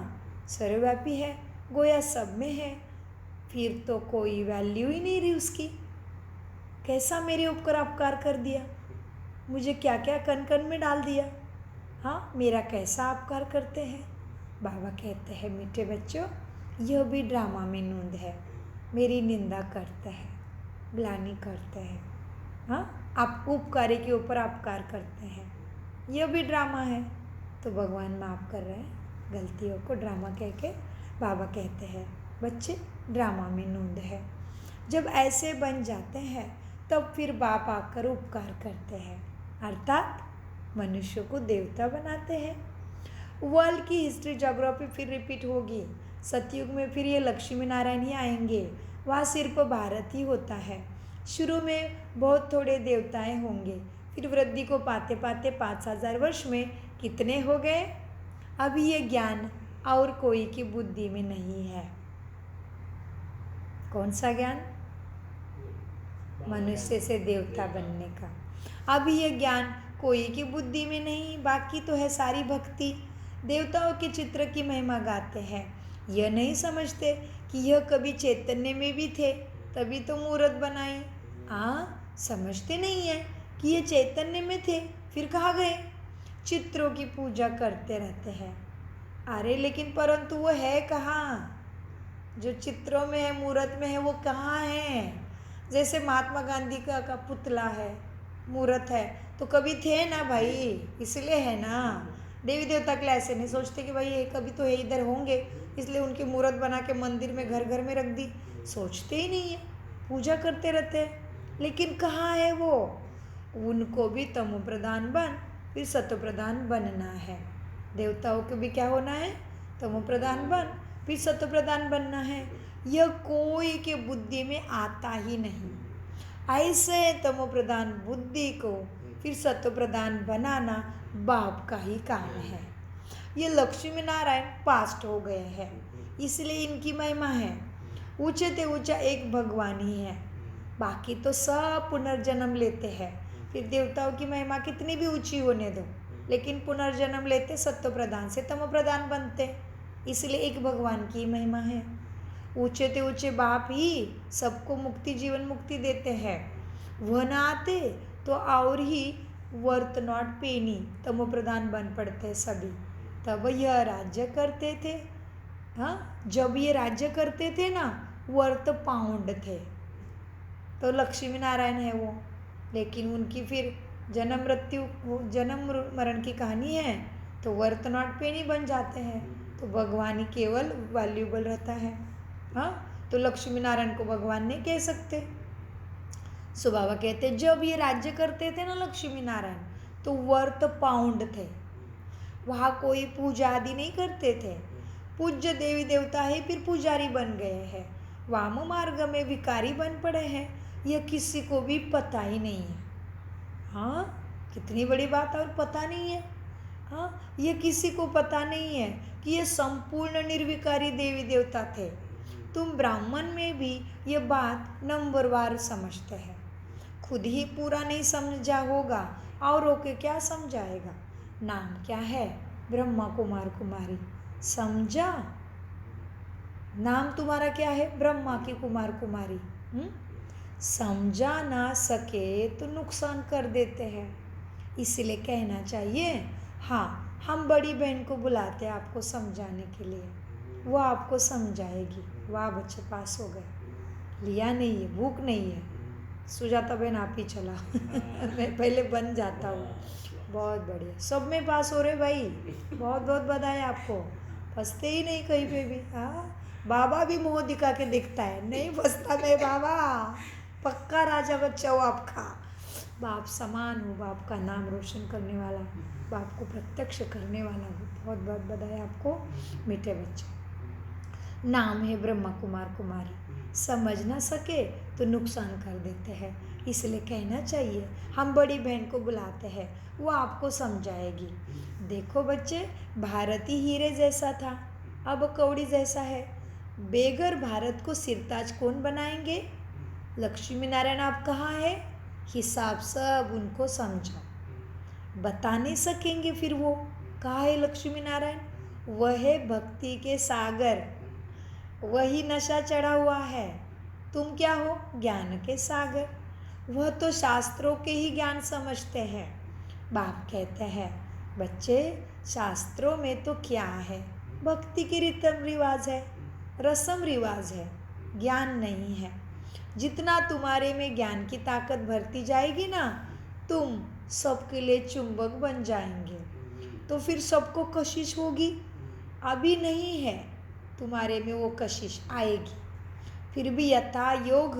सर्वव्यापी है, गोया सब में है, फिर तो कोई वैल्यू ही नहीं रही उसकी। कैसा मेरे ऊपर अपकार कर दिया, मुझे क्या क्या कण कण में डाल दिया। हाँ, मेरा कैसा अपकार करते हैं। बाबा कहते हैं, मीठे बच्चों, यह भी ड्रामा में नूंद है। मेरी निंदा करते हैं, ग्लानि करते हैं, हाँ, आप उपकारी के ऊपर अपकार करते हैं, यह भी ड्रामा है। तो भगवान माफ़ कर रहे हैं गलतियों को, ड्रामा कह के। बाबा कहते हैं, बच्चे, ड्रामा में नूंद है। जब ऐसे बन जाते हैं तब फिर बाप आकर उपकार करते हैं, अर्थात मनुष्य को देवता बनाते हैं। वर्ल्ड की हिस्ट्री ज्योग्राफी फिर रिपीट होगी। सतयुग में फिर ये लक्ष्मी नारायण ही आएंगे, वहाँ सिर्फ भारत ही होता है। शुरू में बहुत थोड़े देवताएं होंगे, फिर वृद्धि को पाते पाते 5000 वर्ष में कितने हो गए? अभी ये ज्ञान और कोई की बुद्धि में नहीं है। कौन सा ज्ञान? मनुष्य से देवता बनने का। अभी ये ज्ञान कोई की बुद्धि में नहीं, बाकी तो है सारी भक्ति। देवताओं के चित्र की महिमा गाते हैं, यह नहीं समझते कि यह कभी चैतन्य में भी थे, तभी तो मूर्त बनाई। समझते नहीं है कि ये चैतन्य में थे, फिर कहाँ गए? चित्रों की पूजा करते रहते हैं। अरे लेकिन परंतु वो है कहाँ? जो चित्रों में है, मूर्त में है, वो कहाँ है? जैसे महात्मा गांधी का पुतला है, मूर्त है, तो कभी थे ना भाई, इसलिए है ना। देवी देवता के लिए ऐसे नहीं सोचते कि भाई ये कभी तो है, इधर होंगे, इसलिए उनकी मूर्त बना के मंदिर में घर घर में रख दी। सोचते ही नहीं है, पूजा करते रहते हैं। लेकिन कहाँ है वो? उनको भी तमो प्रधान बन, फिर सत्व प्रधान बनना है। देवताओं को भी क्या होना है? तमो प्रधान बन, फिर सत्व प्रधान बनना है। यह कोई के बुद्धि में आता ही नहीं। ऐसे तमो प्रधान बुद्धि को फिर सत्व प्रधान बनाना बाप का ही काम है। ये लक्ष्मी नारायण पास्ट हो गए हैं, इसलिए इनकी महिमा है। ऊंचे ते ऊंचा एक भगवान ही है, बाकी तो सब पुनर्जन्म लेते हैं। फिर देवताओं की महिमा कितनी भी ऊंची होने दो, लेकिन पुनर्जन्म लेते सत्व प्रधान से तमो प्रधान बनते, इसलिए एक भगवान की महिमा है। ऊंचे ते ऊंचे बाप ही सबको मुक्ति, जीवन मुक्ति देते हैं। वह ना आते तो और ही वर्थ नॉट पेनी तमो प्रधान बन पड़ते सभी। तब यह राज्य करते थे। हाँ, जब ये राज्य करते थे ना, वर्थ पाउंड थे। तो लक्ष्मी नारायण है वो, लेकिन उनकी फिर जन्म मृत्यु, जन्म मरण की कहानी है, तो वर्थ नॉट पेनी बन जाते हैं। तो भगवान ही केवल वैल्यूबल रहता है। हाँ, तो लक्ष्मी नारायण को भगवान नहीं कह सकते। सो बाबा कहते जब ये राज्य करते थे ना लक्ष्मी नारायण, तो वर्थ पाउंड थे। वहाँ कोई पूजा आदि नहीं करते थे। पूज्य देवी देवता ही फिर पुजारी बन गए हैं, वाम मार्ग में भिखारी बन पड़े हैं। यह किसी को भी पता ही नहीं है। हाँ, कितनी बड़ी बात है, और पता नहीं है। हाँ, ये किसी को पता नहीं है कि ये संपूर्ण निर्विकारी देवी देवता थे। तुम ब्राह्मण में भी ये बात नंबरवार समझते हैं। खुद ही पूरा नहीं समझा होगा औरों के क्या समझाएगा। नाम क्या है? ब्रह्मा कुमार कुमारी। समझा? नाम तुम्हारा क्या है? ब्रह्मा की कुमार कुमारी। समझा ना सके तो नुकसान कर देते हैं, इसलिए कहना चाहिए हाँ हम बड़ी बहन को बुलाते हैं आपको समझाने के लिए, वो आपको समझाएगी। वाह बच्चे पास हो गए। लिया नहीं है, भूख नहीं है। सुजाता बहन आप ही चला मैं पहले बन जाता हूँ। बहुत बढ़िया, सब में पास हो रहे भाई, बहुत बहुत बधाई आपको। फंसते ही नहीं कहीं पे भी। हाँ, बाबा भी मुँह दिखा के दिखता है, नहीं फंसता मैं बाबा, पक्का राजा बच्चा हो आपका। बाप समान हो, बाप का नाम रोशन करने वाला, बाप को प्रत्यक्ष करने वाला हो। बहुत बहुत बधाई आपको मीठे बच्चे। नाम है ब्रह्मा कुमार कुमारी। समझ ना सके तो नुकसान कर देते हैं, इसलिए कहना चाहिए हम बड़ी बहन को बुलाते हैं, वो आपको समझाएगी। देखो बच्चे, भारत ही हीरे जैसा था, अब कौड़ी जैसा है। बेगर भारत को सिरताज कौन बनाएंगे? लक्ष्मी नारायण आप कहाँ है? हिसाब सब उनको समझाओ। बता नहीं सकेंगे फिर वो कहाँ है लक्ष्मी नारायण? वह है भक्ति के सागर, वही नशा चढ़ा हुआ है। तुम क्या हो? ज्ञान के सागर। वह तो शास्त्रों के ही ज्ञान समझते हैं। बाप कहते हैं बच्चे, शास्त्रों में तो क्या है, भक्ति की रीतम रिवाज है, रस्म रिवाज है, ज्ञान नहीं है। जितना तुम्हारे में ज्ञान की ताकत भरती जाएगी ना, तुम सबके लिए चुंबक बन जाएंगे, तो फिर सबको कशिश होगी। अभी नहीं है, तुम्हारे में वो कशिश आएगी। फिर भी यथा योग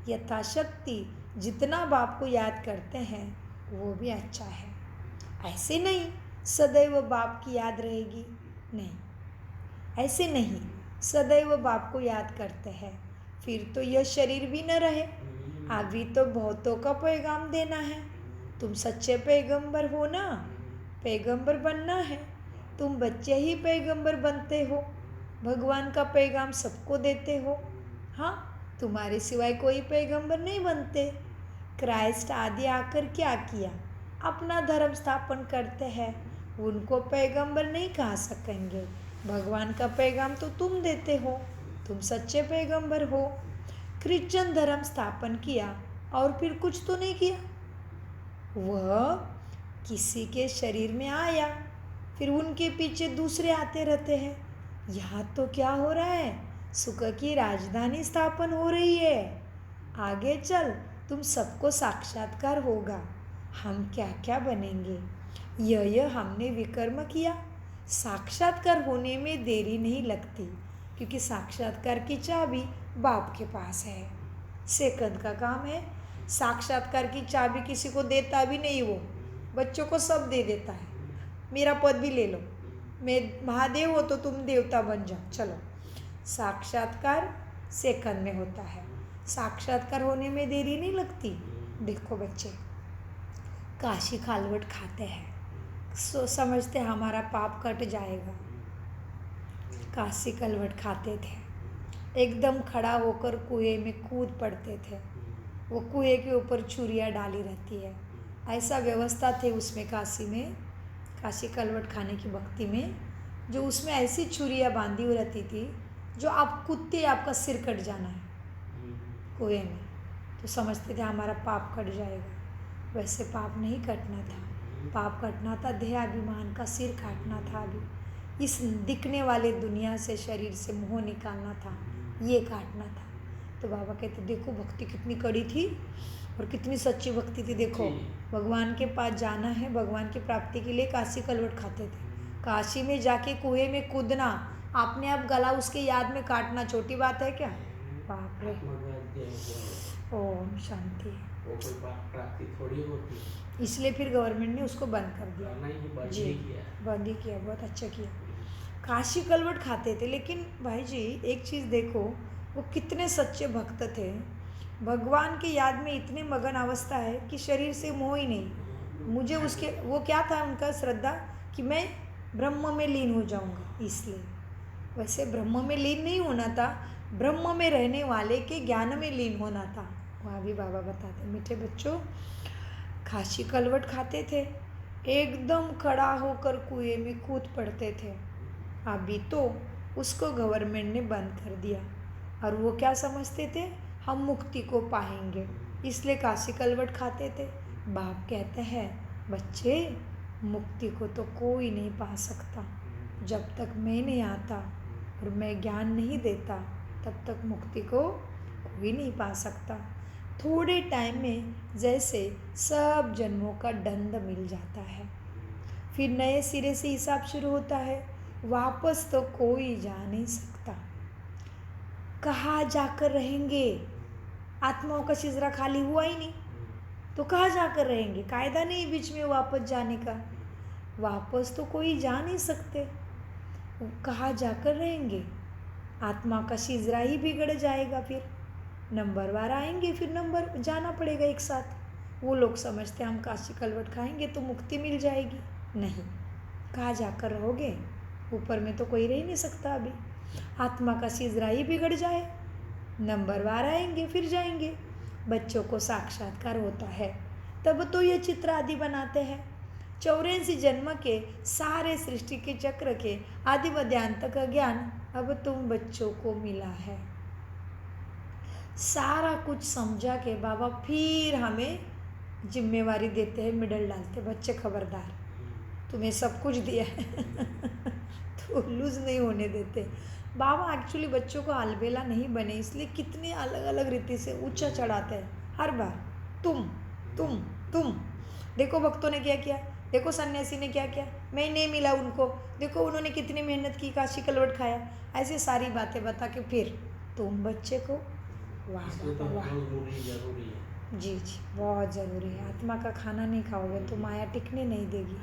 यथाशक्ति जितना बाप को याद करते हैं वो भी अच्छा है। ऐसे नहीं सदैव बाप की याद रहेगी, नहीं, ऐसे नहीं सदैव बाप को याद करते हैं, फिर तो यह शरीर भी न रहे। अभी तो बहुतों का पैगाम देना है। तुम सच्चे पैगंबर हो ना, पैगंबर बनना है। तुम बच्चे ही पैगंबर बनते हो, भगवान का पैगाम सबको देते हो। हाँ, तुम्हारे सिवाय कोई पैगंबर नहीं बनते। क्राइस्ट आदि आकर क्या किया? अपना धर्म स्थापन करते हैं, उनको पैगंबर नहीं कहा सकेंगे। भगवान का पैगाम तो तुम देते हो, तुम सच्चे पैगंबर हो। क्रिश्चियन धर्म स्थापन किया और फिर कुछ तो नहीं किया। वह किसी के शरीर में आया, फिर उनके पीछे दूसरे आते रहते हैं। यहाँ तो क्या हो रहा है? सुख की राजधानी स्थापन हो रही है। आगे चल तुम सबको साक्षात्कार होगा। हम क्या क्या बनेंगे, यह हमने विकर्म किया। साक्षात्कार होने में देरी नहीं लगती, क्योंकि साक्षात्कार की चाबी बाप के पास है। सेकंड का काम है। साक्षात्कार की चाबी किसी को देता भी नहीं, वो बच्चों को सब दे देता है। मेरा पद भी ले लो, मैं महादेव हो तो तुम देवता बन जाओ, चलो। साक्षात्कार सेकंड में होता है। साक्षात्कार होने में देरी नहीं लगती। देखो बच्चे, काशी खालवट खाते हैं, समझते हमारा पाप कट जाएगा। काशी कलवट खाते थे, एकदम खड़ा होकर कुएं में कूद पड़ते थे। वो कुएं के ऊपर छुरियाँ डाली रहती है, ऐसा व्यवस्था थे उसमें काशी में। काशी कलवट खाने की भक्ति में जो उसमें ऐसी छुरियाँ बांधी हुई रहती थी, जो आप कूदते आपका सिर कट जाना है कुएं में, तो समझते थे हमारा पाप कट जाएगा। वैसे पाप नहीं कटना था, पाप कटना था देहाभिमान का सिर काटना था। अभी इस दिखने वाले दुनिया से, शरीर से मोह निकालना था, ये काटना था। तो बाबा कहते देखो भक्ति कितनी कड़ी थी और कितनी सच्ची भक्ति थी। देखो भगवान के पास जाना है, भगवान की प्राप्ति के लिए काशी कलवट खाते थे। काशी में जाके कुएं में कूदना, आपने आप गला उसके याद में काटना छोटी बात है क्या? बाप रे, ओम शांति। वो कोई प्राप्ति थोड़ी होती है, इसलिए फिर गवर्नमेंट ने उसको बंद कर दिया। बंद जी, ही किया। बंद ही किया, बहुत अच्छा किया। काशी कलवट खाते थे, लेकिन भाई जी एक चीज़ देखो, वो कितने सच्चे भक्त थे। भगवान की याद में इतने मगन अवस्था है कि शरीर से मोह ही नहीं। मुझे उसके, वो क्या था उनका श्रद्धा कि मैं ब्रह्म में लीन हो जाऊंगा, इसलिए। वैसे ब्रह्म में लीन नहीं होना था, ब्रह्म में रहने वाले के ज्ञान में लीन होना था। वहाँ भी बाबा बताते, मीठे बच्चों खासी कलवट खाते थे, एकदम खड़ा होकर कुएं में कूद पड़ते थे। अभी तो उसको गवर्नमेंट ने बंद कर दिया और वो क्या समझते थे, हम मुक्ति को पाएंगे, इसलिए काशी कलवट खाते थे। बाप कहते हैं बच्चे, मुक्ति को तो कोई नहीं पा सकता। जब तक मैं नहीं आता और मैं ज्ञान नहीं देता, तब तक मुक्ति को कोई नहीं पा सकता। थोड़े टाइम में जैसे सब जन्मों का दंड मिल जाता है, फिर नए सिरे से हिसाब शुरू होता है। वापस तो कोई जा नहीं सकता। कहाँ जाकर रहेंगे? आत्माओं का शिजरा खाली हुआ ही नहीं, तो कहाँ जाकर रहेंगे? कायदा नहीं बीच में वापस जाने का। वापस तो कोई जा नहीं सकते, कहाँ जाकर रहेंगे? आत्मा का शिजरा ही बिगड़ जाएगा। फिर नंबरवार आएंगे, फिर नंबर जाना पड़ेगा एक साथ। वो लोग समझते हम काशी कलवट खाएंगे तो मुक्ति मिल जाएगी। नहीं, कहाँ जाकर रहोगे? ऊपर में तो कोई रह नहीं सकता। अभी आत्मा का शिजरा ही बिगड़ जाए, नंबरवार आएंगे फिर जाएंगे। बच्चों को साक्षात्कार होता है तब तो ये चित्र आदि बनाते हैं। 84 जन्म के सारे सृष्टि के चक्र के आदि मध्यांत का ज्ञान अब तुम बच्चों को मिला है। सारा कुछ समझा के बाबा फिर हमें जिम्मेवारी देते हैं, मिडल डालते, बच्चे खबरदार, तुम्हें सब कुछ दिया है तो लूज नहीं होने देते। बाबा एक्चुअली बच्चों को अलबेला नहीं बने, इसलिए कितने अलग अलग रीति से ऊंचा चढ़ाते हैं हर बार। तुम देखो भक्तों ने क्या किया, देखो सन्यासी ने क्या किया, मैं नहीं मिला उनको, देखो उन्होंने कितनी मेहनत की, काशी कलवट खाया, ऐसे सारी बातें बता के फिर तुम बच्चे को वाह वाह। जी, बहुत ज़रूरी है। आत्मा का खाना नहीं खाओगे तो माया टिकने नहीं देगी।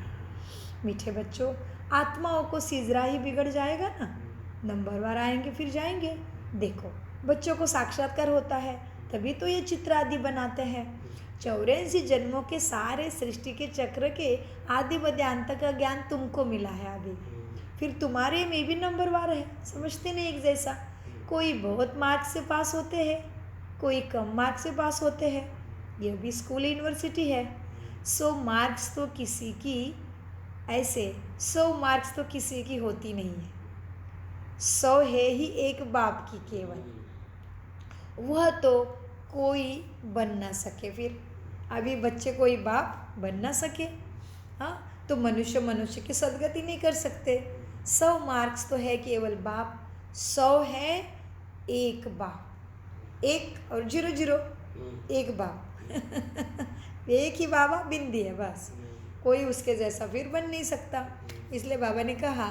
मीठे बच्चों, आत्माओं को सिजरा ही बिगड़ जाएगा ना, नंबरवार आएंगे फिर जाएंगे। देखो बच्चों को साक्षात्कार होता है तभी तो ये चित्र आदि बनाते हैं। 84 जन्मों के सारे सृष्टि के चक्र के आदि मध्यांत का ज्ञान तुमको मिला है अभी, फिर तुम्हारे में भी नंबरवार है। समझते नहीं एक जैसा, कोई बहुत मार्क्स से पास होते हैं, कोई कम मार्क्स से पास होते हैं। यह भी स्कूल यूनिवर्सिटी है। 100 मार्क्स तो किसी की ऐसे 100 मार्क्स तो किसी की होती नहीं है। 100 है ही एक बाप की केवल, वह तो कोई बन ना सके। फिर अभी बच्चे कोई बाप बन ना सके, हाँ, तो मनुष्य की सदगति नहीं कर सकते। 100 मार्क्स तो है केवल बाप, 100 है एक बाप, 1 और 0 एक बाप एक ही बाबा बिंदी है बस, कोई उसके जैसा फिर बन नहीं सकता। इसलिए बाबा ने कहा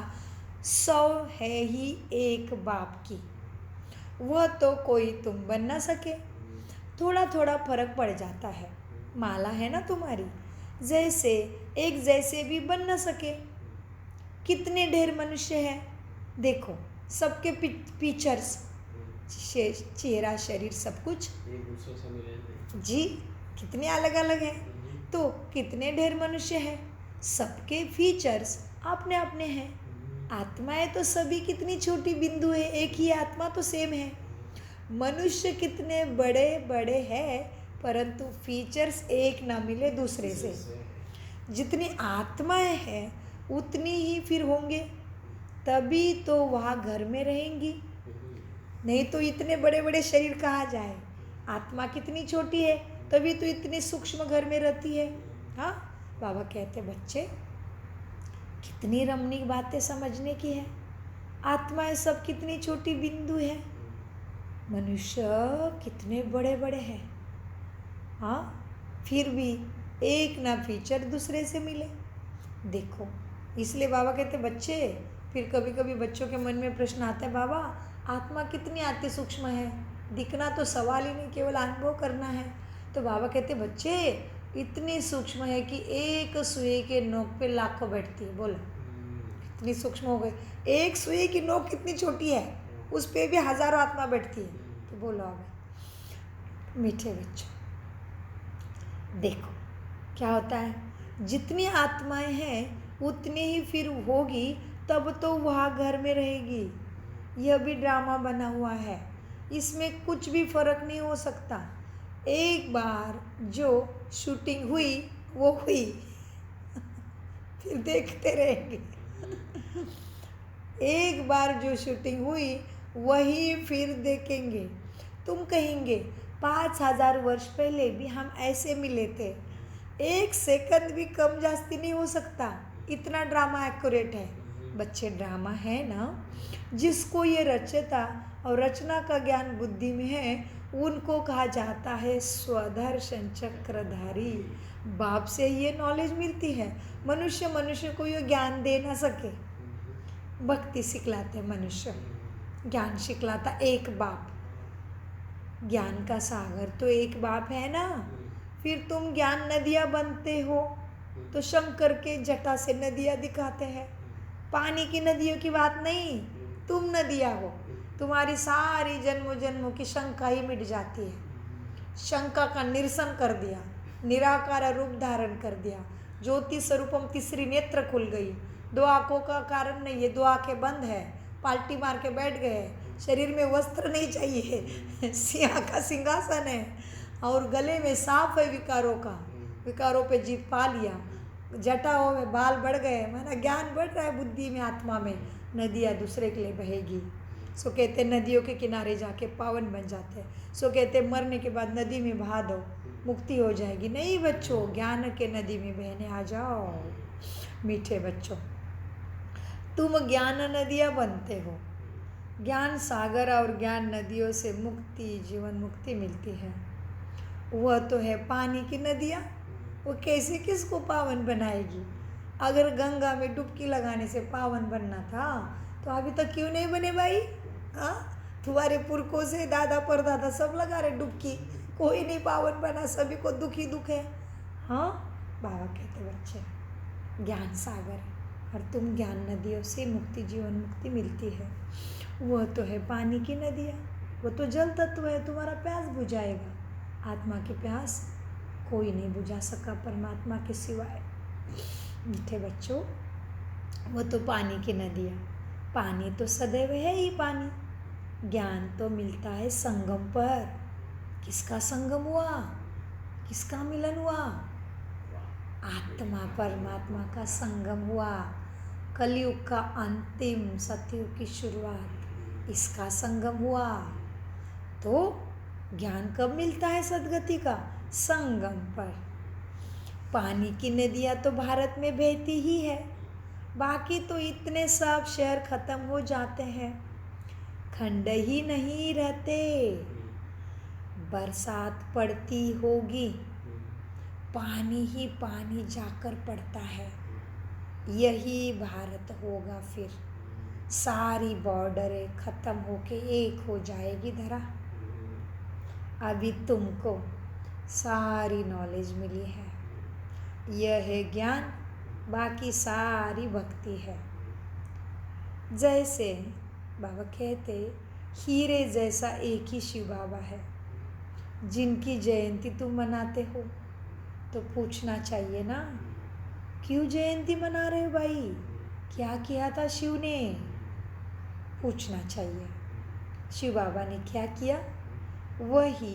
100 है ही एक बाप की, वह तो कोई तुम बन ना सके। थोड़ा थोड़ा फर्क पड़ जाता है, माला है ना तुम्हारी, जैसे एक जैसे भी बन ना सके। कितने ढेर मनुष्य हैं, देखो सबके फीचर्स, चेहरा, शरीर, सब कुछ एक दूसरे से मिले थे जी, कितने अलग अलग हैं। तो कितने ढेर मनुष्य हैं, सबके फीचर्स अपने अपने हैं। आत्माएं तो सभी कितनी छोटी बिंदु है, एक ही आत्मा तो सेम है। मनुष्य कितने बड़े बड़े हैं, परंतु फीचर्स एक ना मिले दूसरे से। जितनी आत्माएं हैं उतनी ही फिर होंगे, तभी तो वहाँ घर में रहेंगी, नहीं तो इतने बड़े बड़े शरीर कहाँ जाए। आत्मा कितनी छोटी है, तभी तो इतनी सूक्ष्म घर में रहती है। हाँ, बाबा कहते बच्चे कितनी रमणीक बातें समझने की है। आत्माएं सब कितनी छोटी बिंदु है, मनुष्य कितने बड़े बड़े हैं। हाँ, फिर भी एक ना फीचर दूसरे से मिले। देखो, इसलिए बाबा कहते बच्चे, फिर कभी कभी बच्चों के मन में प्रश्न आता है, बाबा आत्मा कितनी अति सूक्ष्म है, दिखना तो सवाल ही नहीं, केवल अनुभव करना है। तो बाबा कहते बच्चे इतनी सूक्ष्म है कि एक सुई के नोक पे लाखों बैठती है। बोलो इतनी सूक्ष्म हो गई, एक सुई की नोक कितनी छोटी है, उस पे भी हजारों आत्मा बैठती है। तो बोलो अब मीठे बच्चों, देखो क्या होता है, जितनी आत्माएं हैं उतनी ही फिर होगी, तब तो वहाँ घर में रहेगी। यह भी ड्रामा बना हुआ है, इसमें कुछ भी फर्क नहीं हो सकता। एक बार जो शूटिंग हुई वो हुई, फिर देखते रहेंगे। एक बार जो शूटिंग हुई वही फिर देखेंगे। तुम कहेंगे 5000 वर्ष पहले भी हम ऐसे मिले थे, 1 सेकंड भी कम जास्ती नहीं हो सकता, इतना ड्रामा एक्यूरेट है। बच्चे, ड्रामा है ना, जिसको ये रचता और रचना का ज्ञान बुद्धि में है उनको कहा जाता है स्वदर्शन चक्रधारी। बाप से ये नॉलेज मिलती है। मनुष्य को ये ज्ञान दे ना सके। भक्ति सिखलाते मनुष्य, ज्ञान सिखलाता एक बाप। ज्ञान का सागर तो एक बाप है ना। फिर तुम ज्ञान नदियाँ बनते हो तो शंकर के जटा से नदियाँ दिखाते हैं। पानी की नदियों की बात नहीं, तुम नदियाँ हो। तुम्हारी सारी जन्मों जन्मों की शंका ही मिट जाती है। शंका का निरसन कर दिया, निराकार रूप धारण कर दिया, ज्योति स्वरूपम तीसरी नेत्र खुल गई। 2 आंखों का कारण नहीं है, 2 आंखें बंद है, पाल्टी मार के बैठ गए। शरीर में वस्त्र नहीं चाहिए, सिंह का सिंहासन है और गले में सांप है विकारों का। विकारों पे जीत पा लिया, जटाओं में बाल बढ़ गए, माना ज्ञान बढ़ रहा है बुद्धि में, आत्मा में। नदियाँ दूसरे के लिए बहेगी। सो कहते नदियों के किनारे जाके पावन बन जाते हैं। सो कहते मरने के बाद नदी में बहा दो, मुक्ति हो जाएगी। नहीं बच्चों, ज्ञान के नदी में बहने आ जाओ। मीठे बच्चों, तुम ज्ञान नदियाँ बनते हो। ज्ञान सागर और ज्ञान नदियों से मुक्ति, जीवन मुक्ति मिलती है। वह तो है पानी की नदियाँ, वो कैसे किसको पावन बनाएगी। अगर गंगा में डुबकी लगाने से पावन बनना था तो अभी तक क्यों नहीं बने भाई? हाँ, तुम्हारे पुरखों से दादा परदादा सब लगा रहे डुबकी, कोई नहीं पावन बना, सभी को दुख ही दुख है। हाँ, बाबा कहते बच्चे ज्ञान सागर है और तुम ज्ञान नदियों से मुक्ति, जीवन मुक्ति मिलती है। वह तो है पानी की नदियाँ, वो तो जल तत्व है, तुम्हारा प्यास बुझाएगा। आत्मा की प्यास कोई नहीं बुझा सका परमात्मा के सिवाय। मीठे बच्चों, वो तो पानी की नदियाँ, पानी तो सदैव है ही पानी। ज्ञान तो मिलता है संगम पर। किसका संगम हुआ, किसका मिलन हुआ? आत्मा परमात्मा का संगम हुआ। कलयुग का अंतिम, सतयुग की शुरुआत, इसका संगम हुआ। तो ज्ञान कब मिलता है सद्गति का? संगम पर। पानी की नदियाँ तो भारत में बहती ही है, बाकी तो इतने सब शहर खत्म हो जाते हैं, खंड ही नहीं रहते। बरसात पड़ती होगी, पानी ही पानी जाकर पड़ता है। यही भारत होगा फिर। सारी बॉर्डरें खत्म होके एक हो जाएगी धरा। अभी तुमको सारी नॉलेज मिली है, यह है ज्ञान, बाकी सारी भक्ति है। जैसे बाबा कहते हीरे जैसा एक ही शिव बाबा है, जिनकी जयंती तुम मनाते हो तो पूछना चाहिए ना, क्यों जयंती मना रहे हो भाई, क्या किया था शिव ने? पूछना चाहिए। शिव बाबा ने क्या किया? वही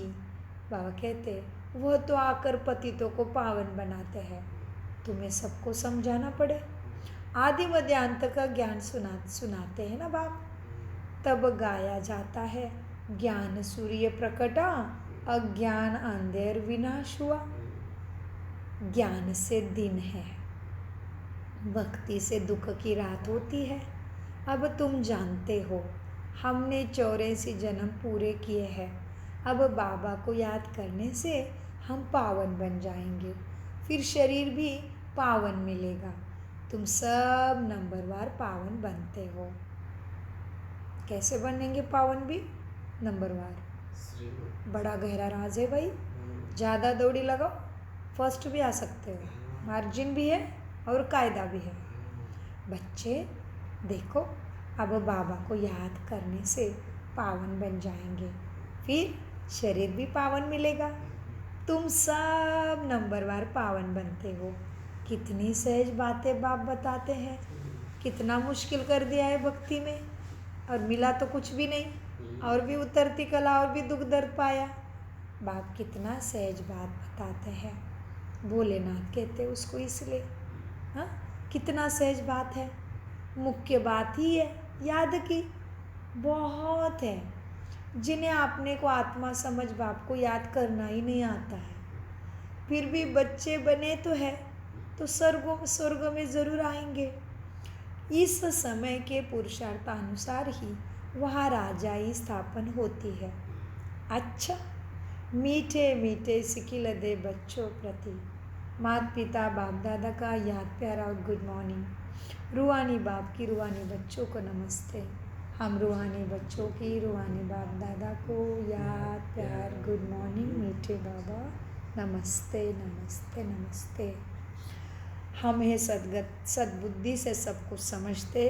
बाबा कहते वह तो आकर पतितों को पावन बनाते हैं। तुम्हें सबको समझाना पड़े। आदि मध्य अंत का ज्ञान सुनाते हैं ना बाप, तब गाया जाता है ज्ञान सूर्य प्रकटा, अज्ञान अंधेर विनाश हुआ। ज्ञान से दिन है, भक्ति से दुख की रात होती है। अब तुम जानते हो हमने 84 जन्म पूरे किए हैं। अब बाबा को याद करने से हम पावन बन जाएंगे, फिर शरीर भी पावन मिलेगा। तुम सब नंबरवार पावन बनते हो। कैसे बनेंगे पावन भी? नंबरवार। बड़ा गहरा राज है भाई, ज़्यादा दौड़ी लगाओ, फर्स्ट भी आ सकते हो, मार्जिन भी है और कायदा भी है। बच्चे देखो, अब बाबा को याद करने से पावन बन जाएंगे, फिर शरीर भी पावन मिलेगा। तुम सब नंबरवार पावन बनते हो। कितनी सहज बातें बाप बताते हैं, कितना मुश्किल कर दिया है भक्ति में, और मिला तो कुछ भी नहीं, और भी उतरती कला और भी दुख दर्द पाया। बाप कितना सहज बात बताते हैं। भोलेनाथ कहते हैं उसको इसलिए। हाँ, कितना सहज बात है, मुख्य बात ही है याद की। बहुत है जिन्हें अपने को आत्मा समझ बाप को याद करना ही नहीं आता है, फिर भी बच्चे बने तो है, तो स्वर्ग में ज़रूर आएंगे। इस समय के पुरुषार्थानुसार ही वहाँ राजाई स्थापन होती है। अच्छा, मीठे मीठे सिकिल दे बच्चों प्रति माता पिता बाप दादा का याद प्यारा और गुड मॉर्निंग। रूहानी बाप की रूहानी बच्चों को नमस्ते। हम रूहानी बच्चों की रूहानी बाप दादा को याद प्यार गुड मॉर्निंग मीठे बाबा, नमस्ते नमस्ते नमस्ते। हम है सदगत, सद्बुद्धि से सब कुछ समझते,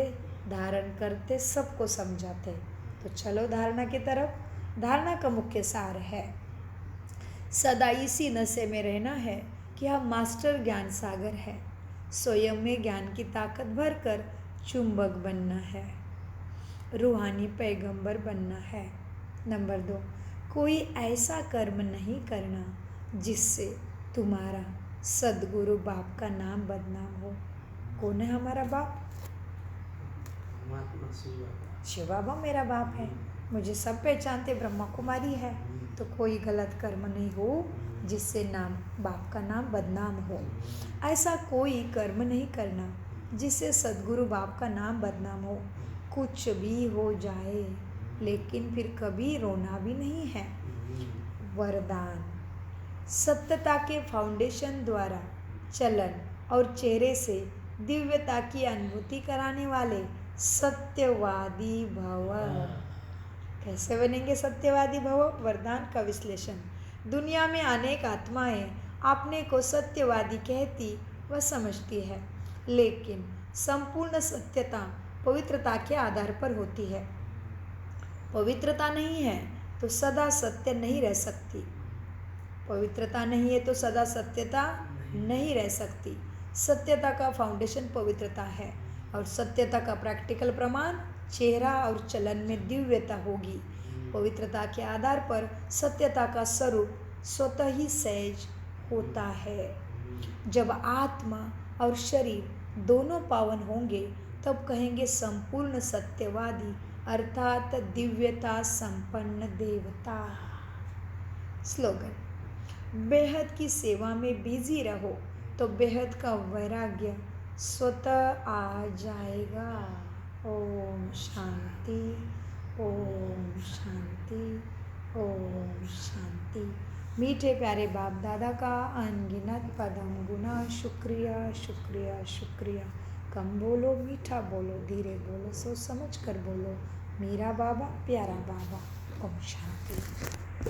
धारण करते, सबको समझाते। तो चलो धारणा की तरफ। धारणा का मुख्य सार है सदा इसी नशे में रहना है कि हम मास्टर ज्ञान सागर है। स्वयं में ज्ञान की ताकत भरकर चुंबक बनना है, रूहानी पैगंबर बनना है। नंबर 2, कोई ऐसा कर्म नहीं करना जिससे तुम्हारा सदगुरु बाप का नाम बदनाम हो। कौन है हमारा बाप? महात्मा शिव बाबा। शिव बाबा मेरा बाप है, मुझे सब पहचानते, ब्रह्मा कुमारी है। तो कोई गलत कर्म नहीं हो जिससे नाम बाप का नाम बदनाम हो। ऐसा कोई कर्म नहीं करना जिससे सदगुरु बाप का नाम बदनाम हो। कुछ भी हो जाए लेकिन फिर कभी रोना भी नहीं है। वरदान, सत्यता के फाउंडेशन द्वारा चलन और चेहरे से दिव्यता की अनुभूति कराने वाले सत्यवादी भव। कैसे बनेंगे सत्यवादी भव? वरदान का विश्लेषण। दुनिया में अनेक आत्माएं अपने को सत्यवादी कहती व समझती है, लेकिन संपूर्ण सत्यता पवित्रता के आधार पर होती है। पवित्रता नहीं है तो सदा सत्य नहीं रह सकती। पवित्रता नहीं है तो सदा सत्यता नहीं रह सकती। सत्यता का फाउंडेशन पवित्रता है और सत्यता का प्रैक्टिकल प्रमाण चेहरा और चलन में दिव्यता होगी। पवित्रता के आधार पर सत्यता का स्वरूप स्वतः ही सहज होता है। जब आत्मा और शरीर दोनों पावन होंगे तब कहेंगे संपूर्ण सत्यवादी अर्थात दिव्यता संपन्न देवता। स्लोगन, बेहद की सेवा में बिजी रहो तो बेहद का वैराग्य स्वतः आ जाएगा। ओम शांति, ओम शांति, ओम शांति। मीठे प्यारे बाप दादा का अनगिनत पदम गुना शुक्रिया शुक्रिया शुक्रिया। कम बोलो, मीठा बोलो, धीरे बोलो, सोच समझ कर बोलो। मेरा बाबा, प्यारा बाबा। ओम शांति।